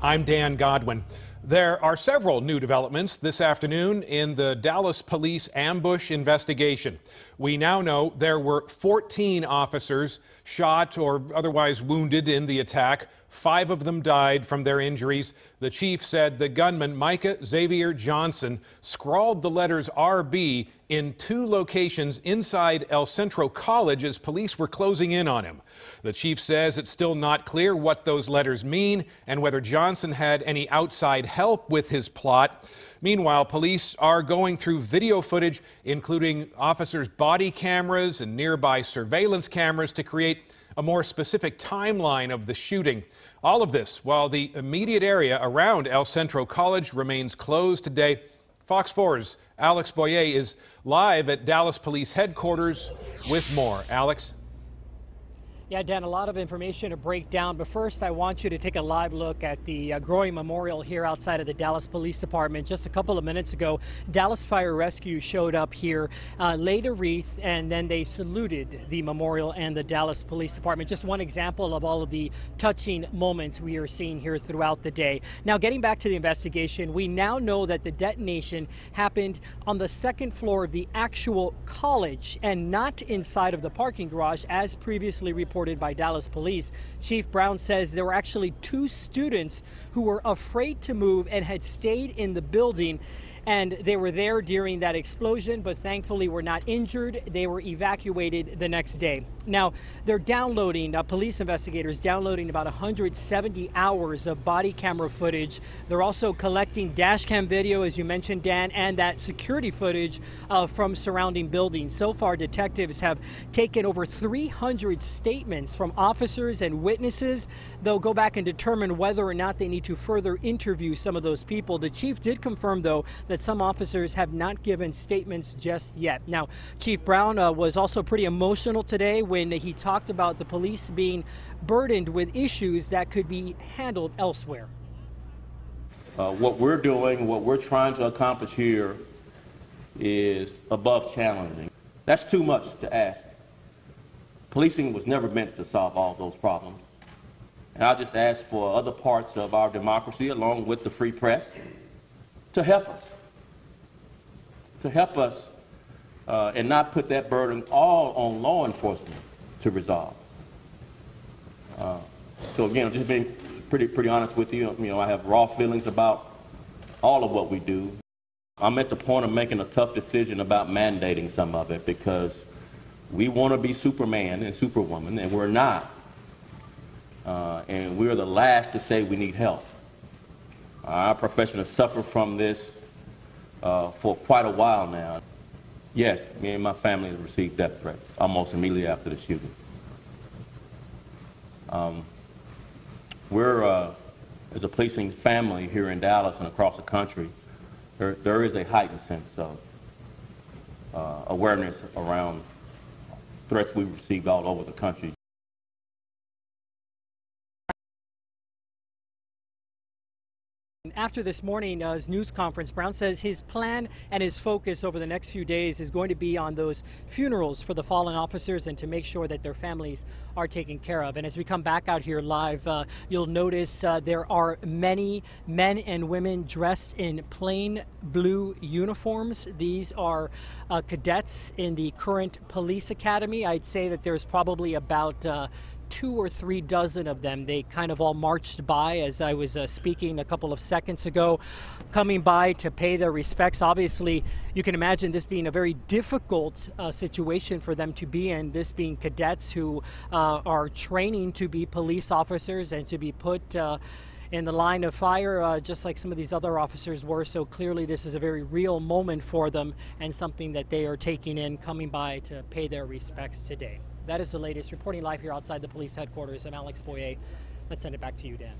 I'm Dan Godwin. There are several new developments this afternoon in the Dallas police ambush investigation. We now know there were 14 officers shot or otherwise wounded in the attack. 5 of them died from their injuries. The chief said the gunman, Micah Xavier Johnson, scrawled the letters RB in 2 locations inside El Centro College as police were closing in on him. The chief says it's still not clear what those letters mean and whether Johnson had any outside help with his plot. Meanwhile, police are going through video footage, including officers' body cameras and nearby surveillance cameras, to create a more specific timeline of the shooting. All of this while the immediate area around El Centro College remains closed today. Fox 4's Alex Boyer is live at Dallas Police Headquarters with more. Alex? Yeah, Dan, a lot of information to break down, but first I want you to take a live look at the growing memorial here outside of the Dallas Police Department. Just a couple of minutes ago, Dallas Fire Rescue showed up here, laid a wreath, and then they saluted the memorial and the Dallas Police Department. Just one example of all of the touching moments we are seeing here throughout the day. Now, getting back to the investigation, we now know that the detonation happened on the 2nd floor of the actual college and not inside of the parking garage, as previously reported by Dallas Police. Chief Brown says there were actually 2 students who were afraid to move and had stayed in the building, and they were there during that explosion, but thankfully were not injured. They were evacuated the next day. Now, they're downloading, police investigators downloading about 170 hours of body camera footage. They're also collecting dash cam video, as you mentioned, Dan, and that security footage from surrounding buildings. So far, detectives have taken over 300 statements from officers and witnesses. They'll go back and determine whether or not they need to further interview some of those people. The chief did confirm, though, that some officers have not given statements just yet. Now, Chief Brown was also pretty emotional today when he talked about the police being burdened with issues that could be handled elsewhere. What we're doing, what we're trying to accomplish here is above challenging. That's too much to ask. Policing was never meant to solve all those problems. And I just ask for other parts of our democracy, along with the free press, to help us and not put that burden all on law enforcement to resolve. So again, just being pretty honest with you, I have raw feelings about all of what we do. I'm at the point of making a tough decision about mandating some of it, because we want to be Superman and Superwoman, and we're not. And we're the last to say we need help. Our profession has suffered from this for quite a while now. Yes, me and my family have received death threats almost immediately after the shooting. As a policing family here in Dallas and across the country, there is a heightened sense of awareness around threats we've received all over the country. After this morning's news conference, Brown says his plan and his focus over the next few days is going to be on those funerals for the fallen officers and to make sure that their families are taken care of. And as we come back out here live, you'll notice there are many men and women dressed in plain blue uniforms. These are cadets in the current police academy. I'd say that there's probably about 2 or 3 dozen of them. They kind of all marched by as I was speaking a couple of seconds ago, coming by to pay their respects. Obviously, you can imagine this being a very difficult situation for them to be in, this being cadets who are training to be police officers and to be put in the line of fire, just like some of these other officers were. So clearly this is a very real moment for them and something that they are taking in, coming by to pay their respects today. That is the latest. Reporting live here outside the police headquarters, I'm Alex Boyer. Let's send it back to you, Dan.